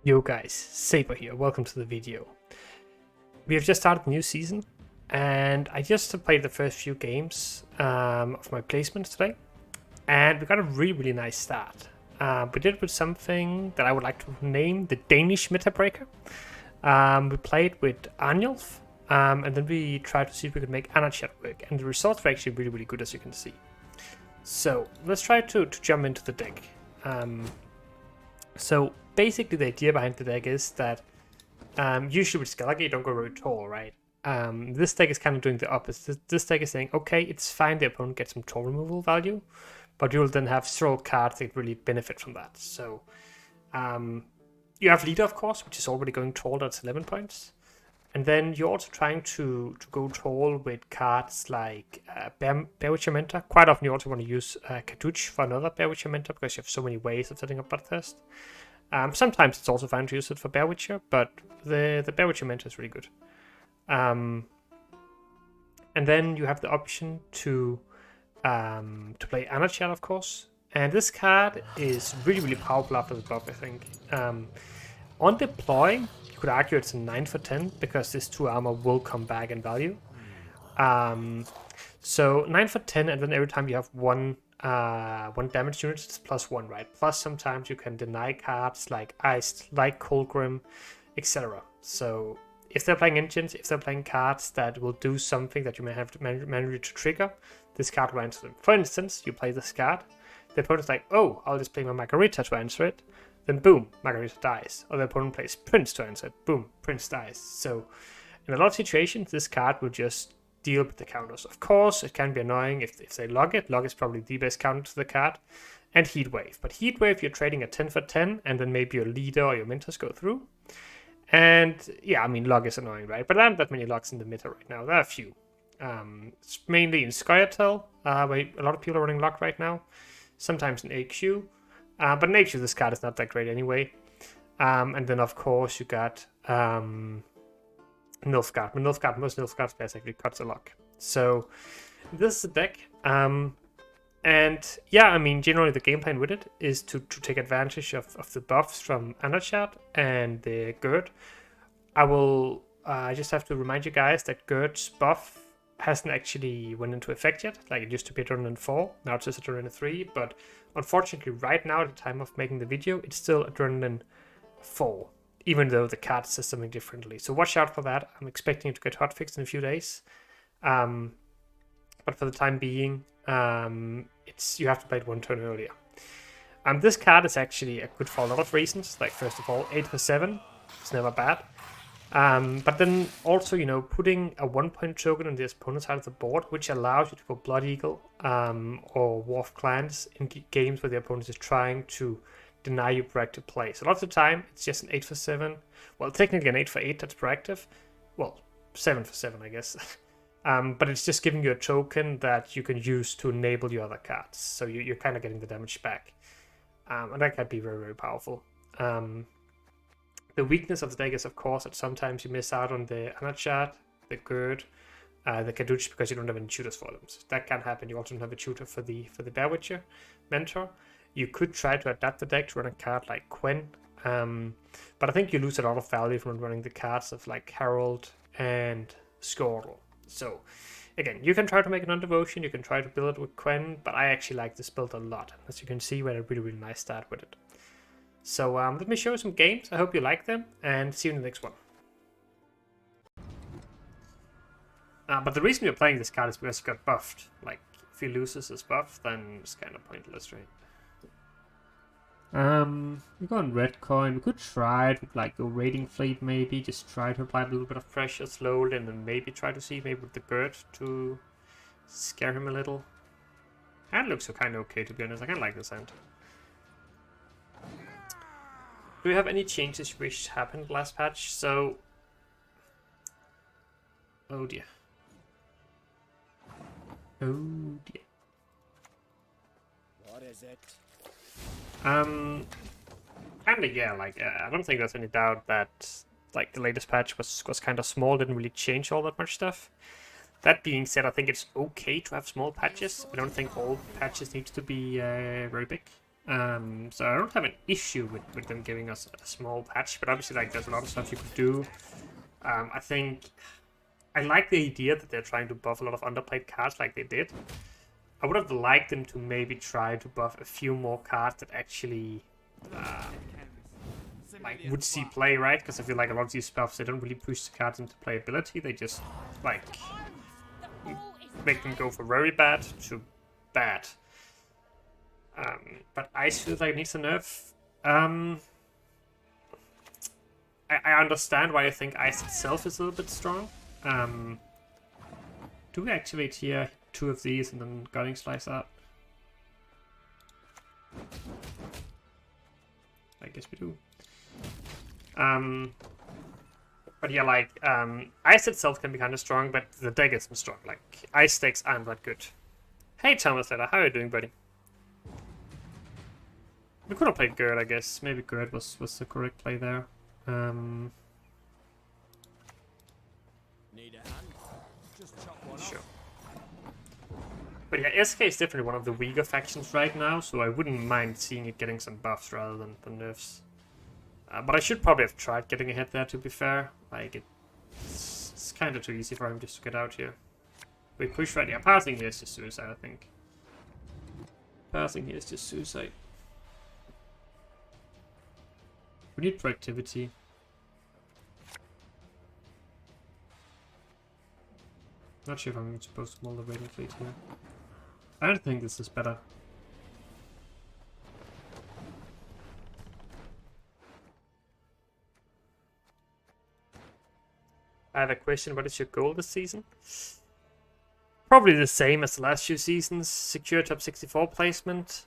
Yo guys, Saber here, welcome to the video. We have just started a new season, and I just played the first few games of my placements today, and we got a really nice start. We did it with something that I would like to name the Danish meta breaker. We played with Arnulf, and then we tried to see if we could make Anachat work, and the results were actually really good, as you can see. So let's try to jump into the deck. So basically the idea behind the deck is that usually with Skellige you don't go very tall, right? This deck is kind of doing the opposite. This deck is saying, okay, it's fine the opponent gets some tall removal value, but you will then have several cards that really benefit from that. So you have Leader, of course, which is already going tall, that's 11 points. And then you're also trying to go tall with cards like Bear Witcher Mentor. Quite often you also want to use Kaduch for another Bear Witcher Mentor because you have so many ways of setting up Bloodthirst. Sometimes it's also fine to use it for Bear Witcher, but the Bear Witcher Mentor is really good. And then you have the option to play Anachat, of course. And this card is really powerful after the buff, I think. On deploy, you could argue it's a 9 for 10 because this 2 armor will come back in value. So 9 for 10, and then every time you have one damage unit, it's +1, right? Plus sometimes you can deny cards like Iced, like Coldgrim, etc. So if they're playing engines, if they're playing cards that will do something that you may have to manually to trigger, this card will answer them. For instance, you play this card, the opponent's like, oh, I'll just play my Margarita to answer it. Then boom, Margarita dies. Or the opponent plays Prince to answer it. Boom, Prince dies. So in a lot of situations, this card will just deal with the counters. Of course, it can be annoying if they log it. Log is probably the best counter to the card. And Heatwave. But Heatwave, you're trading a 10 for 10, and then maybe your leader or your mentors go through. And yeah, I mean, log is annoying, right? But there aren't that many logs in the meta right now. There are a few. It's mainly in Skellige, where a lot of people are running log right now. Sometimes in AQ. But in AQ, this card is not that great anyway. And then, of course, you got Nilfgaard. But most Nilfgaard players actually cuts a lock. So this is the deck. And yeah, I mean, generally the game plan with it is to take advantage of the buffs from Anachat and the Gerd. I just have to remind you guys that Gerd's buff hasn't actually went into effect yet. Like, it used to be Adrenaline 4, now it's just Adrenaline 3, but unfortunately right now at the time of making the video, it's still Adrenaline 4, even though the card says something differently. So watch out for that. I'm expecting it to get hotfixed in a few days. But for the time being, you have to play it one turn earlier. This card is actually good for a lot of reasons. Like, first of all, 8 for 7, it's never bad. But then also, putting a 1-point token on the opponent's side of the board, which allows you to go Blood Eagle or War of Clans in games where the opponent is trying to deny you proactive play. So a lot of the time, it's just an 8 for 7. Well, technically an 8 for 8 that's proactive. Well, 7 for 7, I guess. But it's just giving you a token that you can use to enable your other cards. So you're kind of getting the damage back. And that can be very powerful. The weakness of the deck is, of course, that sometimes you miss out on the Anachat, the Gerd, the Kaduch, because you don't have any tutors for them. So that can happen. You also don't have a tutor for the Bear Witcher Mentor. You could try to adapt the deck to run a card like Gwent, but I think you lose a lot of value from running the cards of like Harold and Skellige. So again, you can try to make it on Devotion, you can try to build it with Gwent, but I actually like this build a lot. As you can see, we had a really nice start with it. So let me show you some games. I hope you like them, and see you in the next one. But the reason we're playing this card is because he got buffed. Like, if he loses his buff, then it's kind of pointless, right? We got on red coin. We could try to like go raiding fleet, maybe just try to apply a little bit of pressure slowly, and then maybe try to see maybe with the Gerd to scare him a little. That looks kind of okay, to be honest. I kind of like this hand. Do we have any changes which happened last patch? So, oh dear. Oh dear. What is it? Kinda, yeah, like, I don't think there's any doubt that, like, the latest patch was kind of small, didn't really change all that much stuff. That being said, I think it's okay to have small patches. I don't think all patches need to be very big. So I don't have an issue with them giving us a small patch, but obviously like there's a lot of stuff you could do. I think I like the idea that they're trying to buff a lot of underplayed cards like they did. I would have liked them to maybe try to buff a few more cards that actually like would see play, right? Because I feel like a lot of these buffs, they don't really push the cards into playability. They just like make them go from very bad to bad. But Ice feels like it needs a nerf. I understand why you think Ice itself is a little bit strong. Do we activate here 2 of these and then Gutting Slice out? I guess we do. But yeah, like, Ice itself can be kind of strong, but the deck isn't strong. Like, Ice decks aren't that good. Hey, Thomas Letter, how are you doing, buddy? We could have played Gerd, I guess. Maybe Gerd was the correct play there. Need a hand? Just chop one Sure. off. But yeah, SK is definitely one of the weaker factions right now, so I wouldn't mind seeing it getting some buffs rather than nerfs. But I should probably have tried getting ahead there, to be fair. Like, it's kind of too easy for him just to get out here. We push right. Yeah, passing here is just suicide, I think. Passing here is just suicide. We need proactivity. Not sure if I'm even supposed to mold the raiding fleet here. I don't think this is better. I have a question. What is your goal this season? Probably the same as the last few seasons. Secure top 64 placement.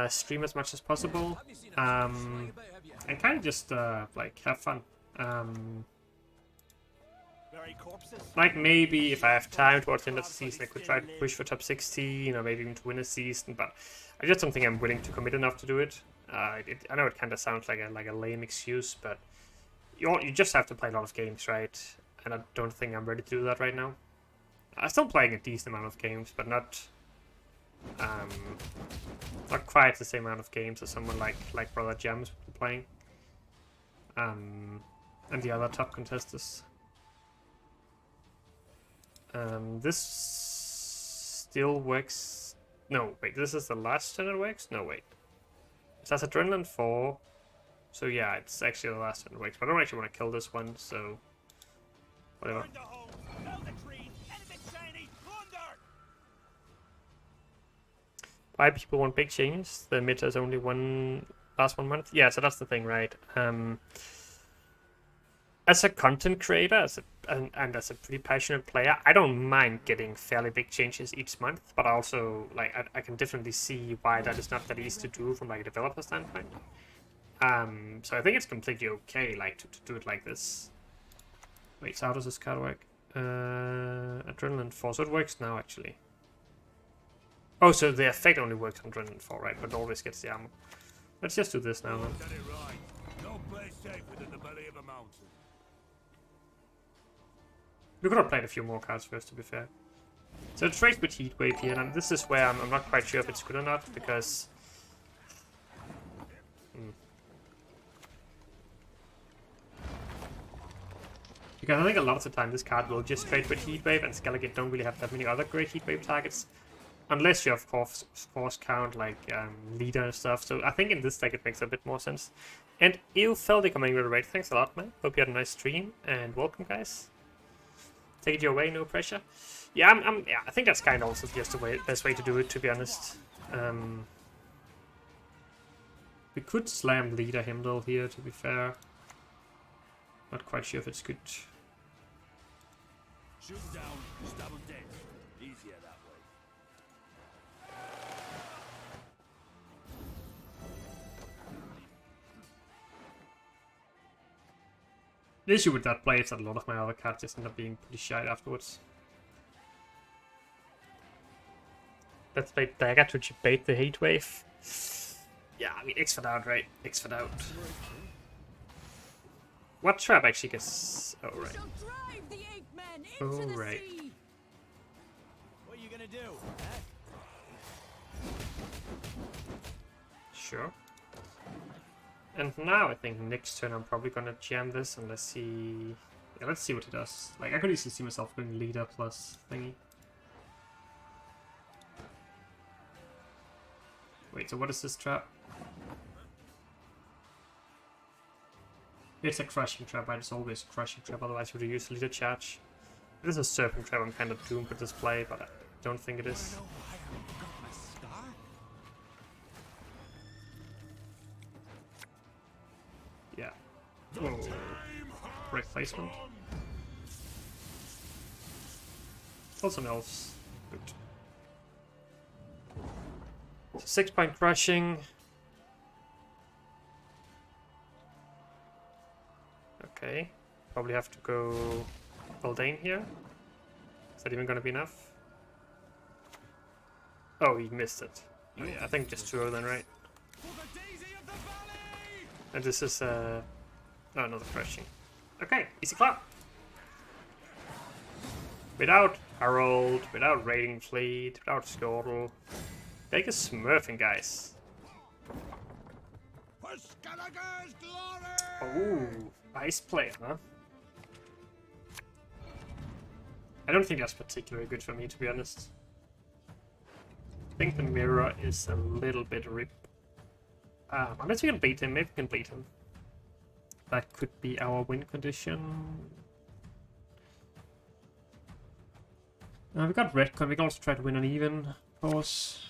Stream as much as possible. And kind of just like have fun. Like maybe if I have time towards the end of the season, I could try to push for top 16 or maybe even to win a season. But I just don't think I'm willing to commit enough to do it. I know it kind of sounds like a lame excuse, but you just have to play a lot of games, right? And I don't think I'm ready to do that right now. I'm still playing a decent amount of games, but not quite the same amount of games as someone like Brother Jams would be playing. And the other top contestants. This still works. No, wait, this is the last turn it works? No, wait. It says Adrenaline 4. So yeah, it's actually the last turn it works. But I don't actually want to kill this one, so whatever. Why people want big changes? The meta is only last 1 month. Yeah, so that's the thing, right? As a content creator, and as a pretty passionate player, I don't mind getting fairly big changes each month. But also, like, I can definitely see why that is not that easy to do from like a developer standpoint. So I think it's completely okay, like, to do it like this. Wait, so how does this card work? Adrenaline 4, so it works now, actually. Oh, so the effect only works on Adrenaline 4, right? But always gets the armor. Let's just do this now, then. We could have played a few more cards first, to be fair. So it's raised with Heatwave here, and this is where I'm not quite sure if it's good or not, because... Because I think a lot of the time this card will just trade with Heatwave, and Skellige don't really have that many other great Heatwave targets. Unless you, of course, count like leader and stuff. So I think in this deck it makes a bit more sense. And you felt it coming with a raid. Thanks a lot, man. Hope you had a nice stream, and welcome, guys. Take it your way, no pressure. Yeah, yeah, I think that's kind of also just the best way to do it, to be honest. We could slam leader Himdall here, to be fair. Not quite sure if it's good. Shoot down, stab him dead. Easier that way. The issue with that play is that a lot of my other cards just end up being pretty shite afterwards. Let's play Dagger to debate the Heatwave. Yeah, I mean, X-Fed out, right? X-Fed out. What trap actually gets... Oh, right. Oh, right. What are you gonna do? sure. And now I think next turn I'm probably gonna jam this and let's see. Yeah, let's see what he does. Like I could easily see myself going leader plus thingy. Wait, so what is this trap? It's a crushing trap, right? It's always a crushing trap, otherwise you would use leader charge. It is a serpent trap, I'm kind of doomed with this play, but I don't think it is. Yeah. Whoa. Break placement. Kill some elves. Good. So 6-point crushing. Okay. Probably have to go Haldane here. Is that even gonna be enough? Oh, he missed it. Oh, yeah, I think just 2 then, right? And this is oh, another crushing. Okay, easy clap. Without Harold, without Raiding Fleet, without Skellige. Take a smurfing, guys. Oh, nice play, huh? I don't think that's particularly good for me, to be honest. I think the mirror is a little bit rip. Unless we can beat him, maybe we can beat him. That could be our win condition. We got Redcon, we can also try to win an even, of course.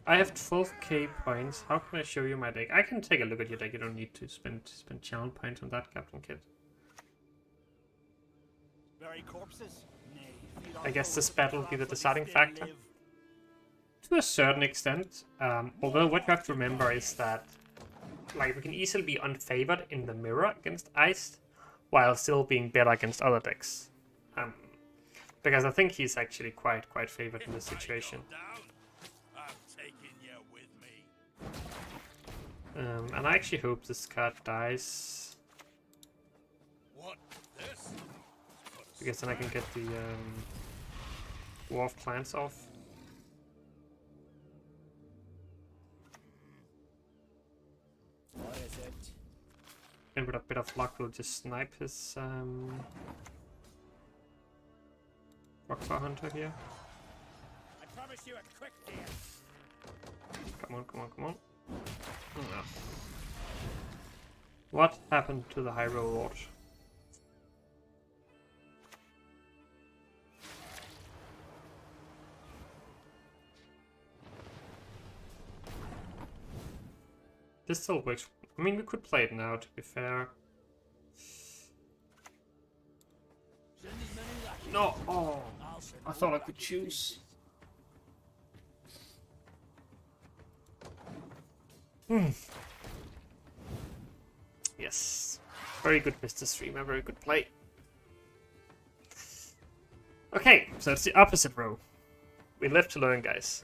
I have 12k points. How can I show you my deck? I can take a look at your deck. You don't need to spend challenge points on that, Captain Kid. I guess this battle will be the deciding factor. To a certain extent. Although what you have to remember is that like we can easily be unfavored in the mirror against Iced, while still being better against other decks. Because I think he's actually quite favored in this situation. And I actually hope this card dies. Because then I can get the War of Clans off. What is it? And with a bit of luck we'll just snipe his Rockfire Hunter here. I promise you a quick dance. Come on, come on, come on. Oh. What happened to the Hyrule Lord? This still works. I mean, we could play it now, to be fair. No! Oh! I thought I could choose. Yes. Very good, Mr. Streamer. Very good play. Okay, so it's the opposite row. We live to learn, guys.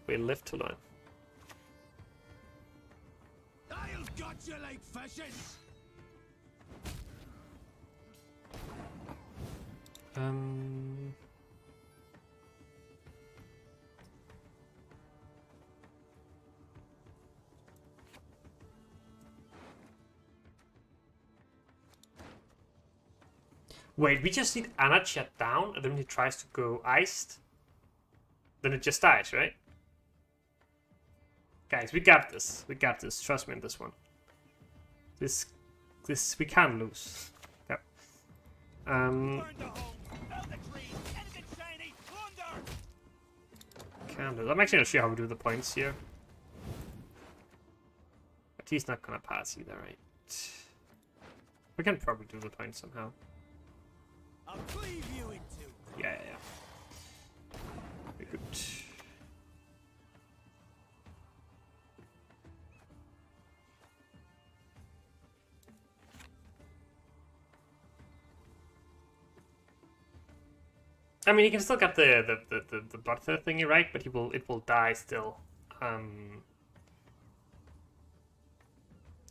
We live to learn. I've got you like fishes. Wait, we just need Anachat down, and then he tries to go iced. Then it just dies, right? Guys, we got this. We got this. Trust me in this one. This we can't lose. Yep. Can't lose. I'm actually not sure how we do the points here. But he's not gonna pass either, right? We can probably do the points somehow. I'll cleave you in two. Yeah. Very good. I mean, he can still get the bloodthirst thingy, right? But it will die still.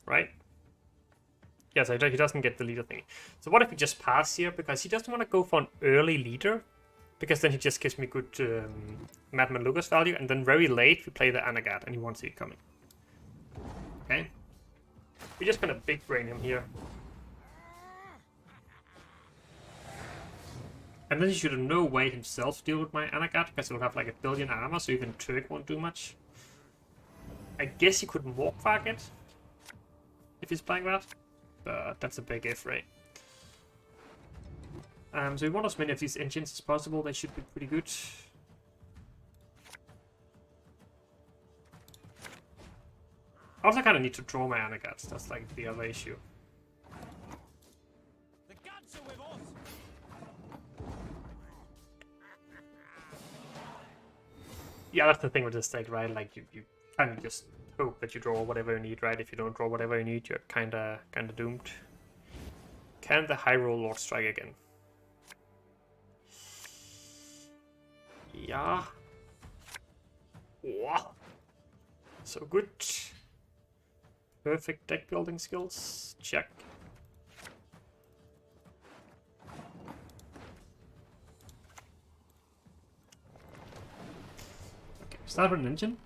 Right? Yeah, so he doesn't get the leader thing. So what if we just pass here? Because he doesn't want to go for an early leader. Because then he just gives me good Madman Lucas value. And then very late we play the Anagat and he won't see it coming. Okay. We're just gonna big brain him here. And then he should have no way himself to deal with my Anagat. Because he'll have like 1 billion armor. So even Turk won't do much. I guess he could Morkvark it. If he's playing that. But that's a big if, right? So we want as many of these engines as possible. They should be pretty good. I also kind of need to draw my Anagats. That's like the other issue. The gods are with us. Yeah, that's the thing with this deck, right? Like you kind of just hope that you draw whatever you need, right? If you don't draw whatever you need, you're kind of doomed. Can the High Roll Lord strike again? Yeah. Wow. So good. Perfect deck building skills. Check. Okay, start with an engine.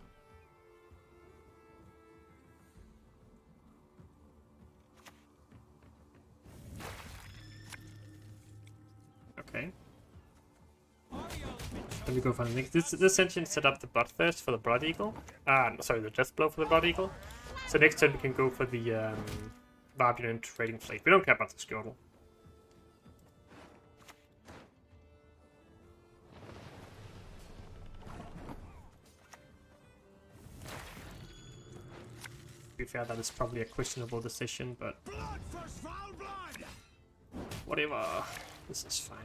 Okay. Then we go for the next. This engine set up the Bloodthirst for the Blood Eagle. Sorry, the Death Blow for the Blood Eagle. So next turn we can go for the Barbulent Trading Fleet. We don't care about the Skirtle. To be fair, that is probably a questionable decision, but Blood for foul blood. whatever. This is fine.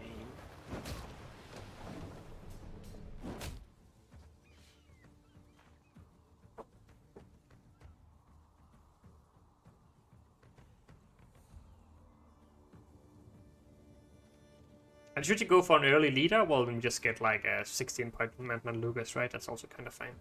And should you go for an early leader? Well, then you just get like a 16-point Madman Lucas, right? That's also kind of fine.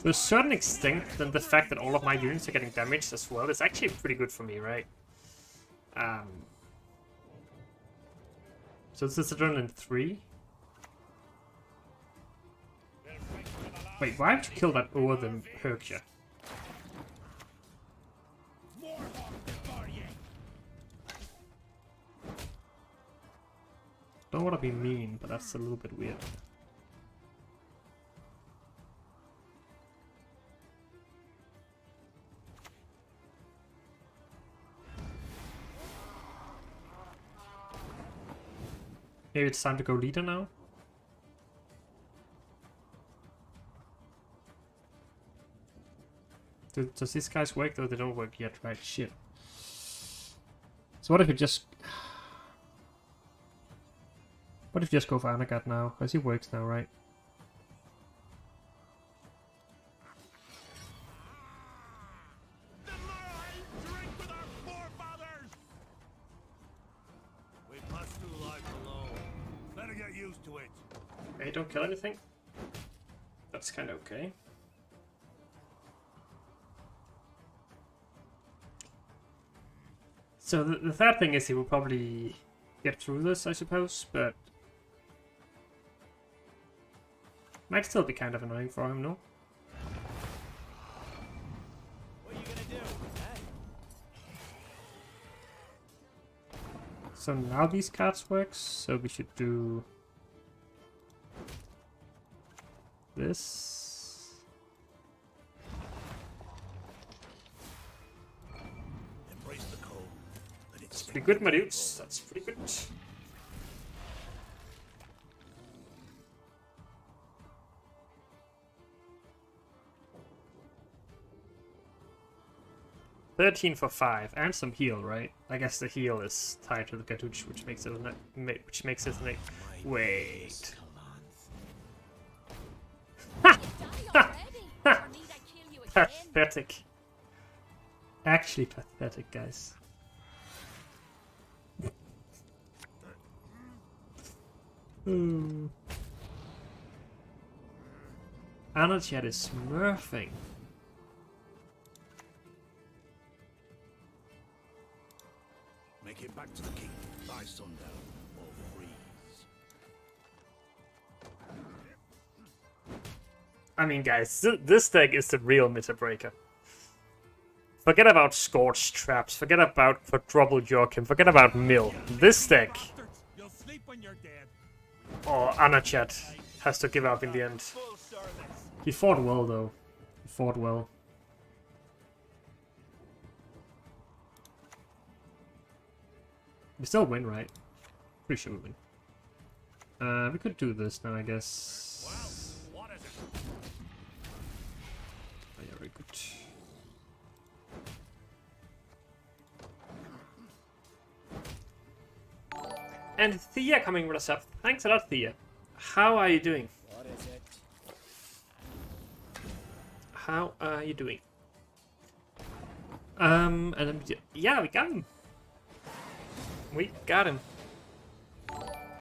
To a certain extent, then the fact that all of my units are getting damaged as well is actually pretty good for me, right? So this is adrenaline 3. Wait, why haven't you killed that over the Herkia? Don't want to be mean, but that's a little bit weird. Maybe it's time to go leader now. Does these guys work? Though they don't work yet, right? Shit. So what if we just... What if we just go for Anagat now? Because he works now, right? Okay, don't kill anything. That's kind of okay. So the third thing is he will probably get through this, I suppose, but might still be kind of annoying for him, no? What are you gonna do? So now these cards works, so we should do this. Embrace the cold. That's pretty good, my dudes. That's pretty good. $13 for 5 and some heal, right? I guess the heal is tied to the cartouche, which makes it wait. Pathetic. Actually pathetic, guys. Anachat is smurfing. Make it back to the king by sundown or freeze. I mean, guys, this deck is the real meta breaker. Forget about Scorch Traps, forget about Quadruple Joachim, forget about Mill. This deck, You'll sleep when you're dead. or Anachat, has to give up in the end. Full service. He fought well, though. He fought well. We still win, right? Pretty sure we win. We could do this now, I guess. Wow, what is it? Oh, yeah, very good. And Thea coming with us up. Thanks a lot, Thea. How are you doing? What is it? How are you doing? And then, yeah, we got him. We got him.